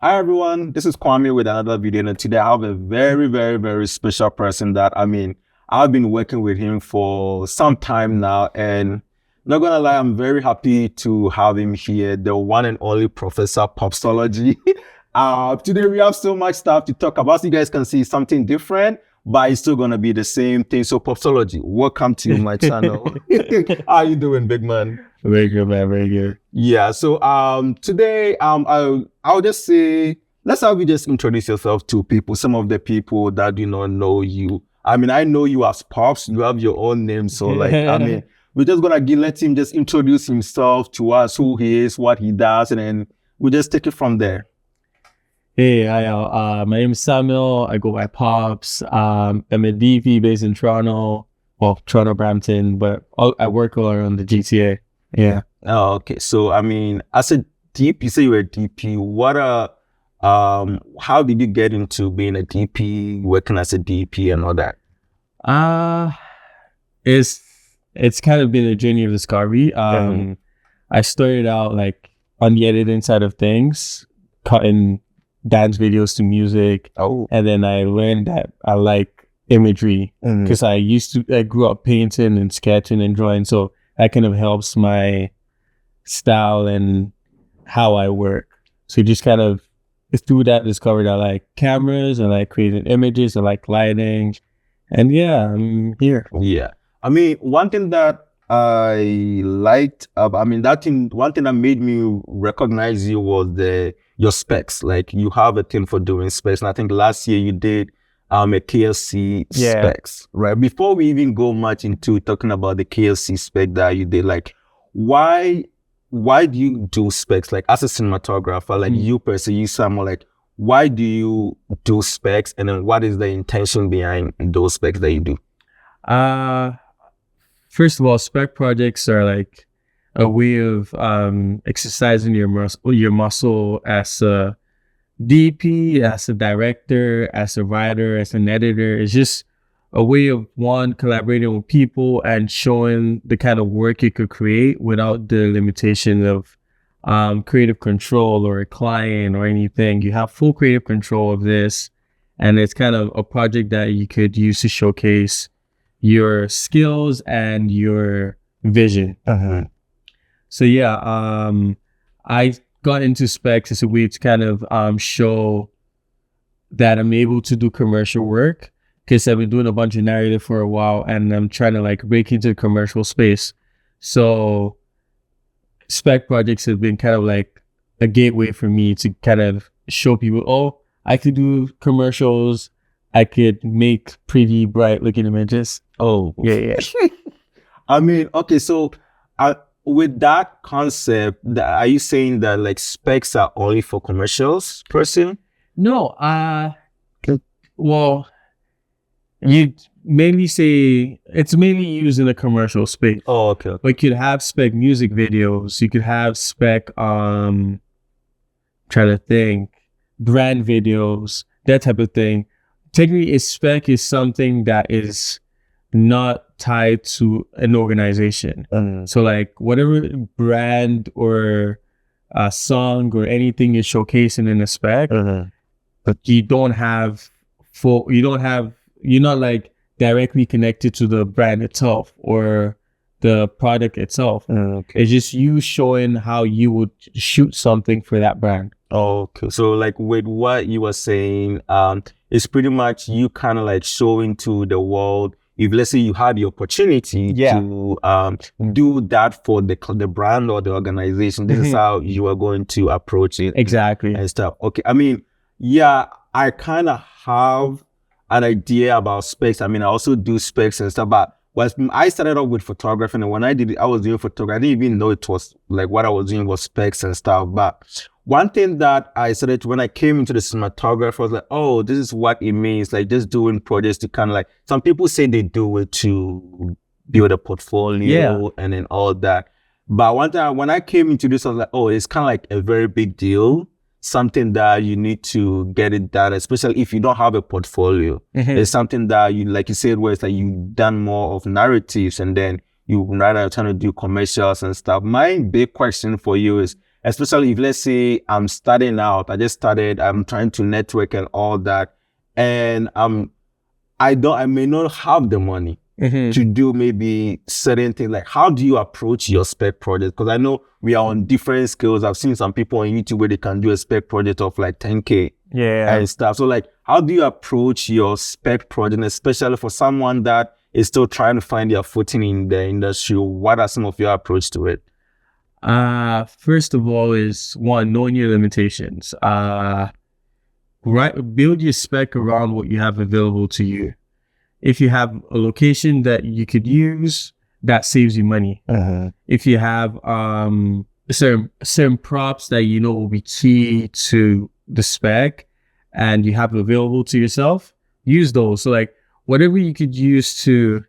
Hi everyone, this is Kwame with another video, and today I have a very, very, very special person that I've been working with him for some time now, and not gonna lie, I'm very happy to have him here, the one and only Professor Popsology. Today we have so much stuff to talk about. So you guys can see something different, but it's still gonna be the same thing. So Popsology, welcome to my channel. How you doing, big man? Very good, man. Very good. Yeah. So today I'll just say, let's have you just introduce yourself to people. Some of the people that do not know you. I know you as Pops. You have your own name, so we're just gonna let him just introduce himself to us, who he is, what he does, and then we'll just take it from there. Hey, hi, my name is Samuel. I go by Pops. I'm a DP based in Toronto, Toronto, Brampton, but I work all around the GTA. Yeah. Oh, okay. So, as a DP, you say you were a DP. How did you get into being a DP, working as a DP and all that? It's kind of been a journey of discovery. I started out like on the editing side of things, cutting dance videos to music. Oh. And then I learned that I like imagery because I grew up painting and sketching and drawing. So that kind of helps my style and how I work. So just kind of through that discovered I like cameras, I like creating images, I like lighting. And yeah, I'm here. Yeah. One thing that I liked, one thing that made me recognize you was your specs. Like you have a thing for doing specs. And I think last year you did a KLC specs, right? Before we even go much into talking about the KLC spec that you did, like why do you do specs? Like as a cinematographer, like you per se, you Samuel, like why do you do specs? And then what is the intention behind those specs that you do? First of all, spec projects are like a way of exercising your muscle as a DP, as a director, as a writer, as an editor. It's just a way of collaborating with people and showing the kind of work you could create without the limitation of creative control or a client or anything. You have full creative control of this, and it's kind of a project that you could use to showcase your skills and your vision. So yeah, I got into specs as a way to kind of show that I'm able to do commercial work because I've been doing a bunch of narrative for a while and I'm trying to like break into the commercial space. So spec projects have been kind of like a gateway for me to kind of show people, oh, I could do commercials. I could make pretty bright looking images. Oh, yeah. Okay, so with that concept, are you saying that like specs are only for commercials, person? No, well, you mainly say it's mainly used in the commercial space. Oh, okay. But you could have spec music videos. You could have spec, trying to think, brand videos, that type of thing. Technically, a spec is something that is not tied to an organization. So like whatever brand or a song or anything is showcasing in a spec, but you're not like directly connected to the brand itself or the product itself. It's just you showing how you would shoot something for that brand. Oh, okay. So like with what you were saying, it's pretty much you kind of like showing to the world, if let's say you had the opportunity to do that for the brand or the organization, this is how you are going to approach it. Exactly. And stuff. Okay. I kind of have an idea about specs. I also do specs and stuff, but I started off with photography, and when I was doing photography, I didn't even know it was like what I was doing was specs and stuff. But one thing that I started when I came into the cinematography, I was like, oh, this is what it means. Like just doing projects to kind of like, some people say they do it to build a portfolio and then all that. But one time when I came into this, I was like, oh, it's kind of like a very big deal. Something that you need to get it done, especially if you don't have a portfolio. It's something that you, like you said, where it's like you've done more of narratives and then you rather trying to do commercials and stuff. My big question for you is, especially if, let's say, I'm starting out, I just started, I'm trying to network and all that, and I may not have the money to do maybe certain things. Like, how do you approach your spec project? Because I know we are on different scales. I've seen some people on YouTube where they can do a spec project of like 10K and stuff. So like, how do you approach your spec project, especially for someone that is still trying to find their footing in the industry? What are some of your approach to it? First of all is one, knowing your limitations. Build your spec around what you have available to you. If you have a location that you could use, that saves you money. If you have certain props that you know will be key to the spec and you have available to yourself, use those. So like whatever you could use to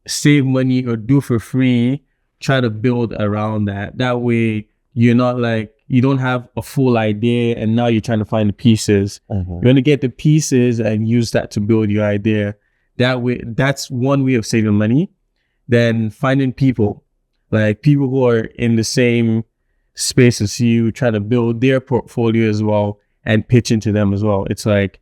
save money or do for free, try to build around that. That way you're not like, you don't have a full idea and now you're trying to find the pieces. You're going to get the pieces and use that to build your idea. That way, that's one way of saving money. Then finding people, like people who are in the same space as you, try to build their portfolio as well and pitch into them as well. It's like,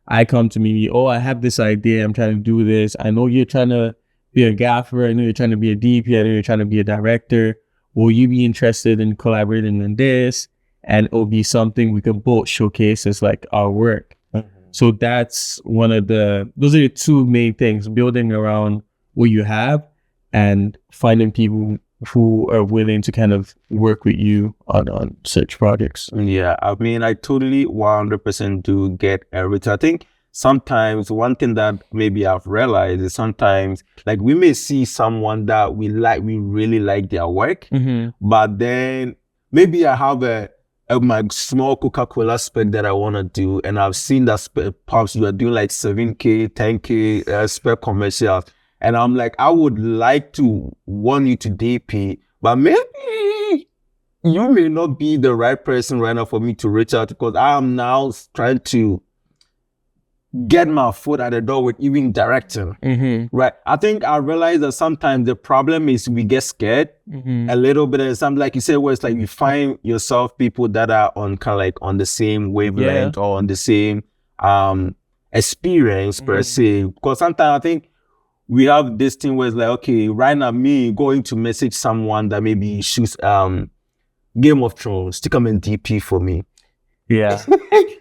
I come to me, oh, I have this idea. I'm trying to do this. I know you're trying to be a gaffer. I know you're trying to be a DP. I know you're trying to be a director. Will you be interested in collaborating on this? And it'll be something we can both showcase as like our work. So that's those are the two main things: building around what you have and finding people who are willing to kind of work with you on such projects. Yeah, I mean, I totally 100% do get everything. I think sometimes one thing that maybe I've realized is sometimes like we may see someone that we really like their work, but then maybe I have my small Coca-Cola spec that I want to do, and I've seen that pops, you are doing like 7K, 10K spec commercials, and I'm like, I would like to want you to DP, but maybe you may not be the right person right now for me to reach out, because I am now trying to get my foot at the door with even directing, right? I think I realize that sometimes the problem is we get scared a little bit, and something like you said, where it's like you find yourself people that are on kind of like on the same wavelength or on the same experience per se. Because sometimes I think we have this thing where it's like, okay, right now me going to message someone that maybe shoots Game of Thrones to come in DP for me. Yeah.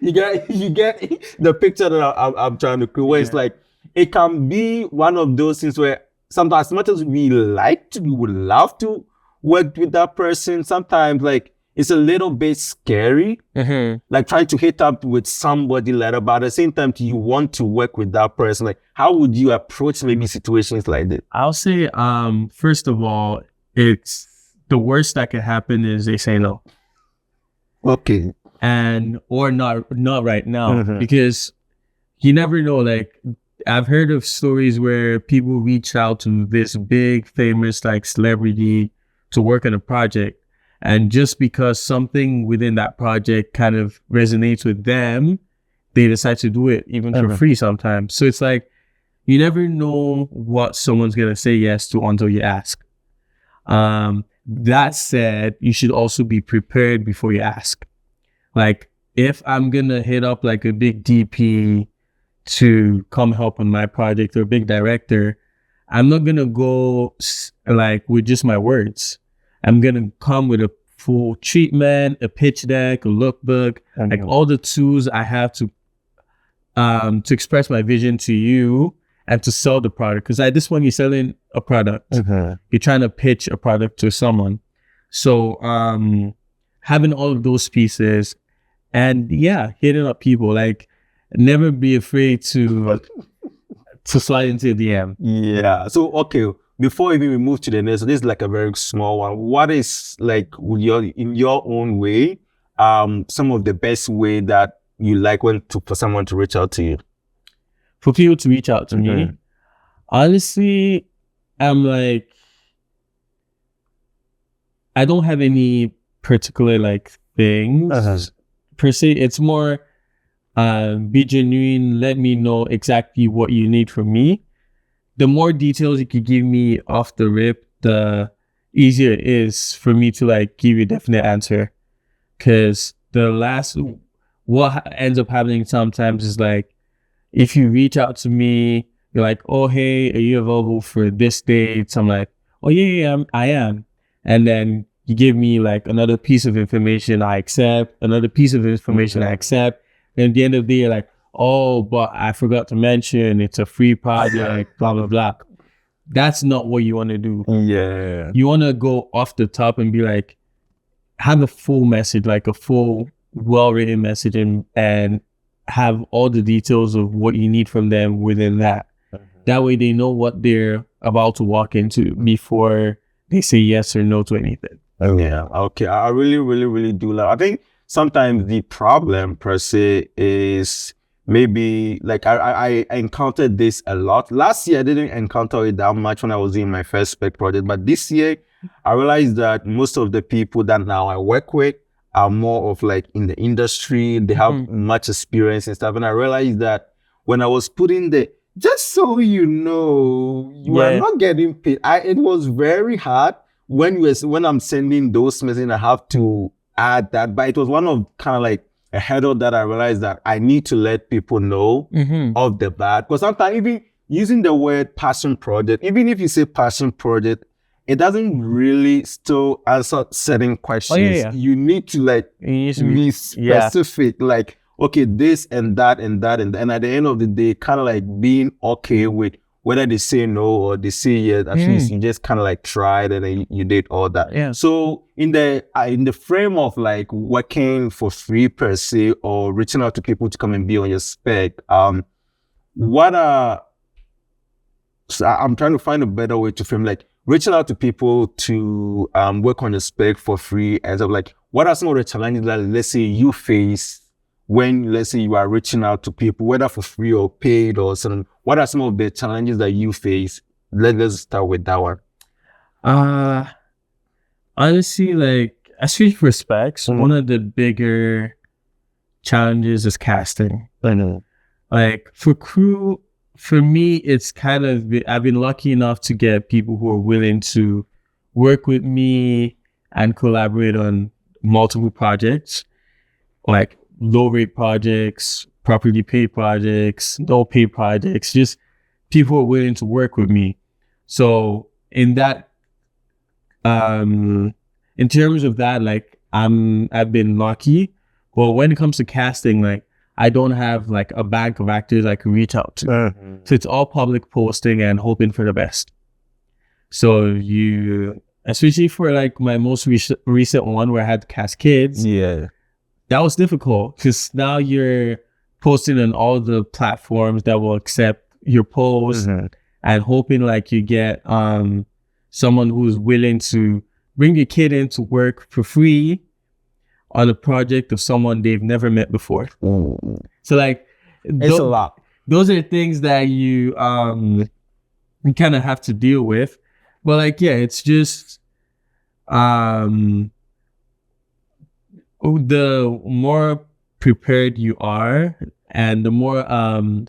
you get the picture that I'm trying to create, where it's like, it can be one of those things where sometimes, as much as we would love to work with that person, sometimes like it's a little bit scary, like trying to hit up with somebody later, but at the same time, you want to work with that person. Like, how would you approach maybe situations like this? I'll say, first of all, it's the worst that could happen is they say no. Okay. Or not right now, because you never know. Like, I've heard of stories where people reach out to this big famous like celebrity to work on a project, and just because something within that project kind of resonates with them, they decide to do it even for free sometimes. So it's like, you never know what someone's gonna say yes to until you ask. That said, you should also be prepared before you ask. Like, if I'm gonna hit up like a big DP to come help on my project, or a big director, I'm not gonna go like with just my words. I'm gonna come with a full treatment, a pitch deck, a lookbook, like all the tools I have to express my vision to you and to sell the product. Because at this point, you're selling a product. You're trying to pitch a product to someone. So having all of those pieces, and hitting up people, like, never be afraid to slide into the DM. Yeah. So, okay, before even we move to the next, so this is like a very small one. What is like, in your own way, some of the best way that you like for someone to reach out to you? For people to reach out to me, honestly, I'm like, I don't have any particular like things per se. It's more be genuine. Let me know exactly what you need from me. The more details you could give me off the rip, the easier it is for me to like give you a definite answer. Because what ends up happening sometimes is like, if you reach out to me, you're like, oh, hey, are you available for this date? So I'm like, oh, yeah, I am. And then you give me like another piece of information, I accept, another piece of information, I accept. And at the end of the day, you're like, oh, but I forgot to mention it's a free project, blah, blah, blah. That's not what you want to do. Yeah. You want to go off the top and be like, have a full message, like a full, well-written message, and have all the details of what you need from them within that. That way they know what they're about to walk into before they say yes or no to anything. Yeah. Okay. I really, really, really do love. I think sometimes the problem per se is maybe like I encountered this a lot. Last year I didn't encounter it that much when I was doing my first spec project, but this year I realized that most of the people that now I work with are more of like in the industry. They have much experience and stuff. And I realized that when I was putting just so you know, you are not getting paid. It was very hard when I'm sending those messages. I have to add that, but it was one of kind of like a hurdle that I realized that I need to let people know of the bat. Because sometimes even using the word passion project, even if you say passion project, it doesn't really still answer certain questions. You need to like be specific, like, okay, this and that and that. And at the end of the day, kind of like being okay with whether they say no or they say yes. At least you just kind of like tried and then you did all that. Yeah. So in the frame of like working for free per se or reaching out to people to come and be on your spec, so I'm trying to find a better way to frame like reaching out to people to work on your spec for free, and of like, what are some of the challenges that, let's say, you face when, let's say, you are reaching out to people, whether for free or paid or something? What are some of the challenges that you face? Let's start with that one. Honestly, like, especially for specs, one of the bigger challenges is casting. I know. Like for crew, for me, it's kind of, I've been lucky enough to get people who are willing to work with me and collaborate on multiple projects, like low rate projects, properly paid projects, no pay projects, just people who are willing to work with me. So in that, in terms of that, like I've been lucky. But when it comes to casting, like I don't have like a bank of actors I can reach out to. So it's all public posting and hoping for the best. So especially for like my most recent one where I had to cast kids. Yeah. That was difficult because now you're posting on all the platforms that will accept your post and hoping like you get someone who's willing to bring your kid in to work for free on a project of someone they've never met before. So like it's a lot. Those are things that you kind of have to deal with. But like, yeah, it's just the more prepared you are and the more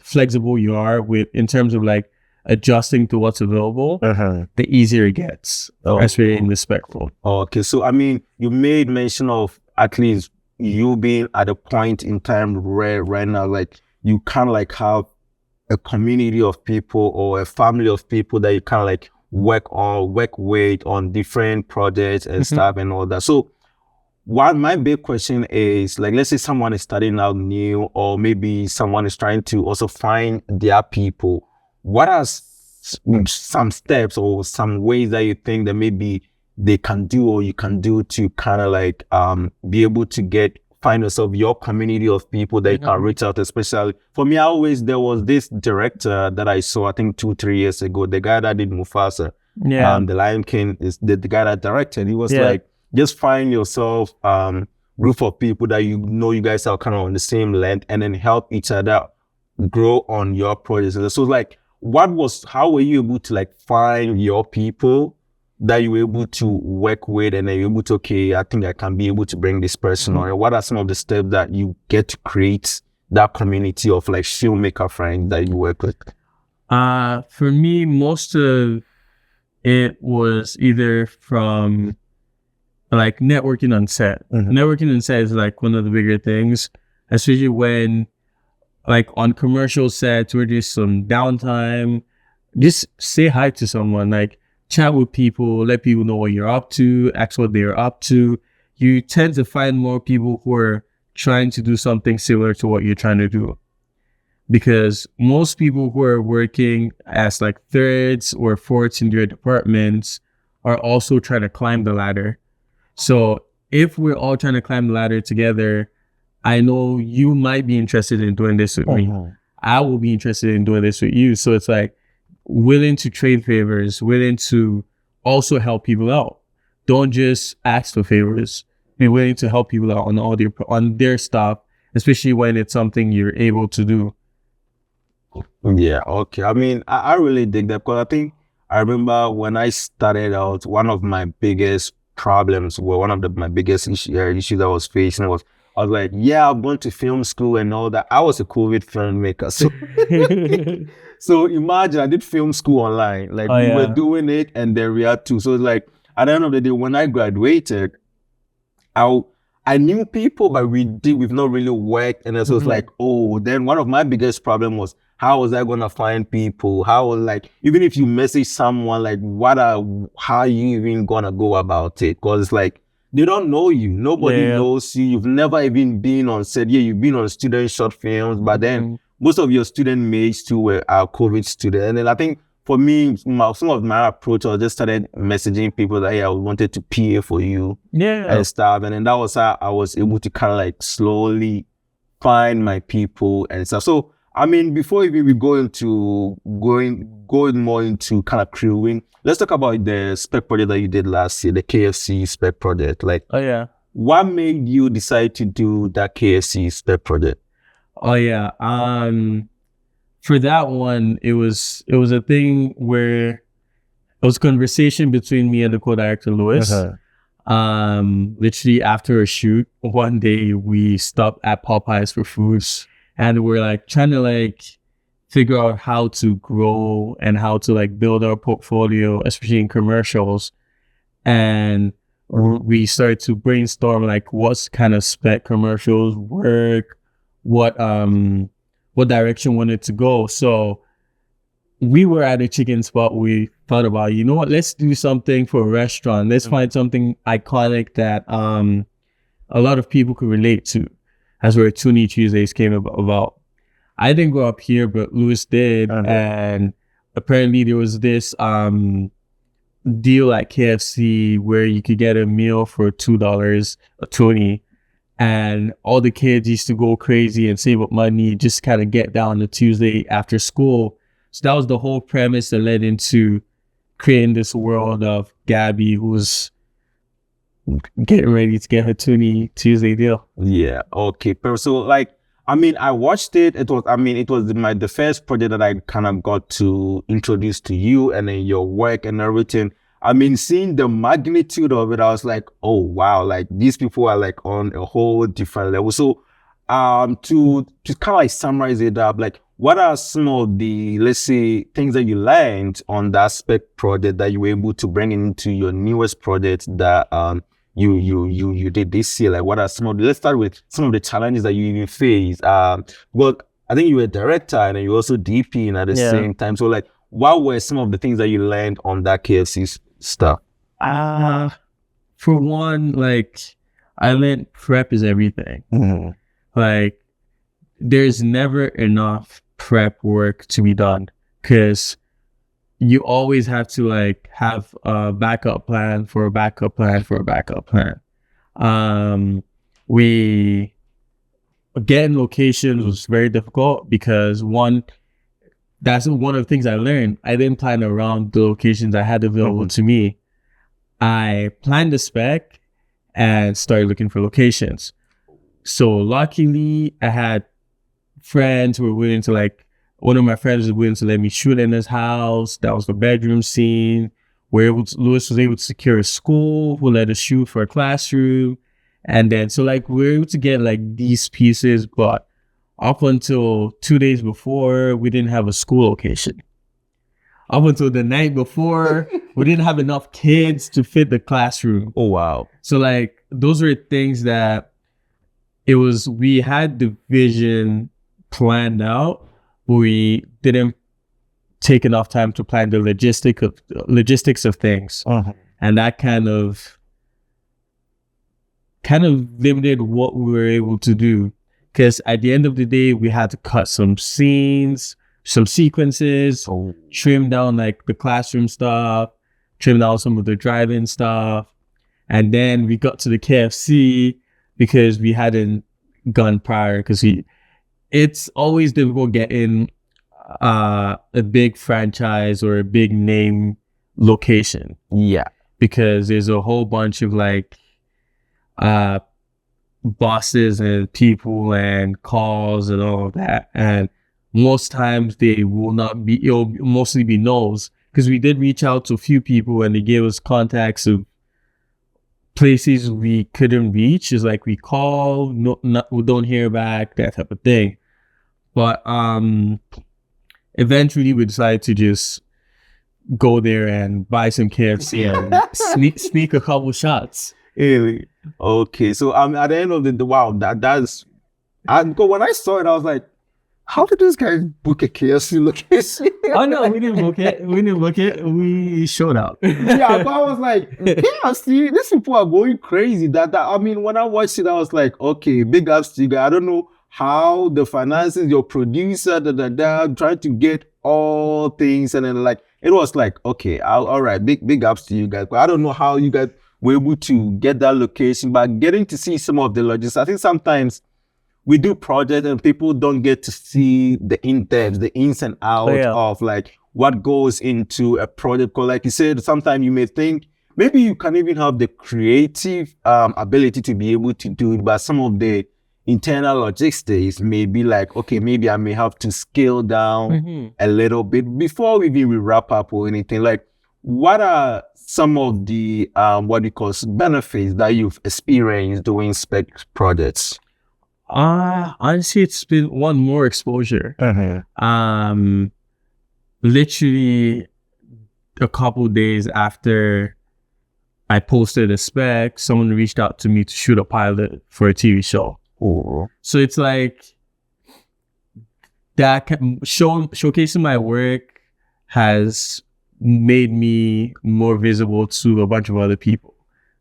flexible you are in terms of like adjusting to what's available, the easier it gets, especially in the spec role. Okay, so I mean, you made mention of at least you being at a point in time where right now, like you kind of like have a community of people or a family of people that you kind of like work with on different projects and stuff and all that. So my big question is, like, let's say someone is starting out new, or maybe someone is trying to also find their people. What are some steps or some ways that you think that maybe they can do or you can do to kind of like be able to find yourself your community of people that you can reach out to? Especially for me, there was this director that I saw, I think 2-3 years ago, the guy that did Mufasa, the Lion King, is the guy that directed. He was like, just find yourself group of people that you know you guys are kind of on the same length, and then help each other grow on your projects. So like, how were you able to like find your people that you were able to work with, and then you're able to, okay, I think I can be able to bring this person on? What are some of the steps that you get to create that community of like filmmaker friends that you work with? For me, most of it was either from like networking on set. Networking on set is like one of the bigger things, especially when like on commercial sets where there's some downtime. Just say hi to someone, like chat with people, let people know what you're up to, ask what they're up to. You tend to find more people who are trying to do something similar to what you're trying to do. Because most people who are working as like thirds or fourths in their departments are also trying to climb the ladder. So if we're all trying to climb the ladder together, I know you might be interested in doing this with me. I will be interested in doing this with you. So it's like willing to trade favors, willing to also help people out. Don't just ask for favors. Be willing to help people out on their stuff, especially when it's something you're able to do. Yeah, okay. I mean, I really dig that because I think I remember when I started out, one of my biggest problems, one of my biggest issues I was facing was, I was like, yeah, I've gone to film school and all that. I was a COVID filmmaker. So, so imagine I did film school online. Like we were doing it and then we had to. So it's like, at the end of the day, when I graduated, I knew people, but we've not really worked. And so it's like, oh, then one of my biggest problem was, how was I going to find people? Even if you message someone, like how are you even going to go about it? Because it's like, they don't know you. Nobody knows you. You've never even been on set. Yeah, you've been on student short films, but then most of your student mates too were COVID students. And then I think for me, some of my approach, I just started messaging people that, hey, I wanted to PA for you and stuff. And then that was how I was able to kind of like slowly find my people and stuff. So, I mean, before we go into going more into kind of crewing, let's talk about the spec project that you did last year, the KFC spec project. Like, what made you decide to do that KFC spec project? For that one, it was a thing where it was a conversation between me and the co-director Louis. Literally after a shoot, one day we stopped at Popeyes for food, and we're like trying to like figure out how to grow and how to like build our portfolio, especially in commercials. And we started to brainstorm like what kind of spec commercials work, what direction we wanted to go. So we were at a chicken spot. We thought about, you know what, let's do something for a restaurant. Let's find something iconic that a lot of people could relate to. That's where Toonie Tuesdays came about. I didn't grow up here, but Louis did. And apparently there was this deal at KFC where you could get a meal for $2 a toonie. And all the kids used to go crazy and save up money, just kind of get down to Tuesday after school. So that was the whole premise that led into creating this world of Gabby, who was getting ready to get her Toonie Tuesday deal. Yeah, okay. So like, I mean, I watched it. It was the first project that I kind of got to introduce to you and then your work and everything. I mean, seeing the magnitude of it, I was like, oh, wow, like these people are like on a whole different level. So to kind of like summarize it up, like what are some of the, let's say, things that you learned on that spec project that you were able to bring into your newest project that you did this year? Like what are let's start with some of the challenges that you even faced. Well, I think you were a director and then you also DP at the same time. So like, what were some of the things that you learned on that KFC stuff? For one, like I learned prep is everything. Like there's never enough prep work to be done because you always have to like have a backup plan for a backup plan for a backup plan. We getting locations was very difficult because that's one of the things I learned. I didn't plan around the locations I had available to me. I planned the spec and started looking for locations. So luckily I had friends who were willing to like, one of my friends was willing to let me shoot in his house. That was the Bedroom Scene. Louis was able to secure a school who let us shoot for a classroom. And then, so like we were able to get like these pieces, but up until 2 days before, we didn't have a school location. up until the night before. We didn't have enough kids to fit the classroom. Oh, wow. So like those were things that we had the vision planned out, but we didn't take enough time to plan the logistics of things. And that kind of limited what we were able to do. Because at the end of the day, we had to cut some scenes, some sequences, trim down like the classroom stuff, trim down some of the drive-in stuff. And then we got to the KFC because we hadn't gone prior, because it's always difficult getting a big franchise or a big name location. Yeah. Because there's a whole bunch of like bosses and people and calls and all of that, and most times it'll mostly be no's, because we did reach out to a few people and they gave us contacts of places we couldn't reach. It's like we call, we don't hear back, that type of thing. But eventually we decided to just go there and buy some KFC and sneak a couple shots. Really? Okay, so at the end of the wow, because when I saw it, I was like, how did this guy book a KFC location? Oh no, we didn't book it. We showed up. Yeah, but I was like, KFC, these people are going crazy. I mean, when I watched it, I was like, okay, big ups to you guys. I don't know how the finances, your producer, trying to get all things, and then like it was like, okay, all right, big ups to you guys. But I don't know how you guys were able to get that location, but getting to see some of the logistics. I think sometimes we do projects and people don't get to see the in-depth, the ins and outs of like what goes into a project. Because like you said, sometimes you may think maybe you can even have the creative ability to be able to do it, but some of the internal logistics may be like, okay, maybe I may have to scale down a little bit before we even wrap up or anything. Like, what are some of the benefits that you've experienced doing spec projects? Honestly, it's been one more exposure. Literally a couple days after I posted a spec, someone reached out to me to shoot a pilot for a TV show. So it's like that showcasing my work has made me more visible to a bunch of other people.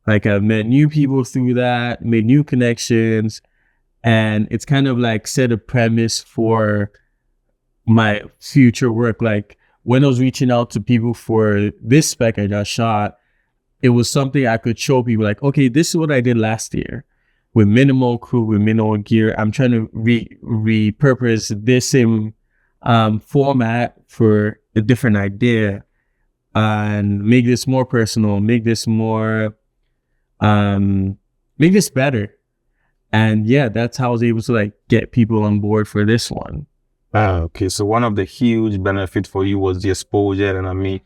Like I've met new people through that, made new connections, and it's kind of like set a premise for my future work. Like when I was reaching out to people for this spec I just shot, it was something I could show people like, okay, this is what I did last year with minimal crew, with minimal gear. I'm trying to repurpose this same format for a different idea and make this more personal, make this more, make this better. And yeah, that's how I was able to like get people on board for this one. Okay, so one of the huge benefits for you was the exposure, and I mean,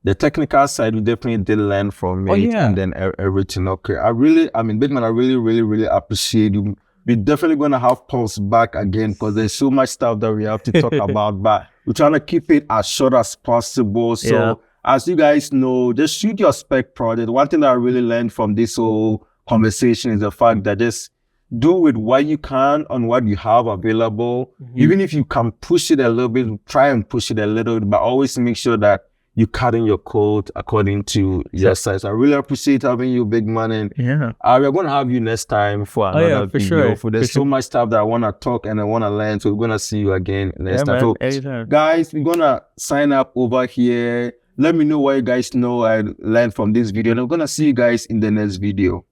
the technical side, we definitely did learn from it, and then everything. Okay, Big Man, I really appreciate you. We're definitely going to have Pulse back again because there's so much stuff that we have to talk about, but we're trying to keep it as short as possible. So as you guys know, just shoot your spec project. One thing that I really learned from this whole conversation is the fact that just do with what you can on what you have available. Even if you can push it a little bit, try and push it a little bit, but always make sure that you cut in your code according to your size. I really appreciate having you, Big Man. And we're going to have you next time for another video. There's so much stuff that I want to talk and I want to learn. So we're going to see you again next time. So guys, we're going to sign up over here. Let me know what you guys know and learn from this video. And I'm going to see you guys in the next video.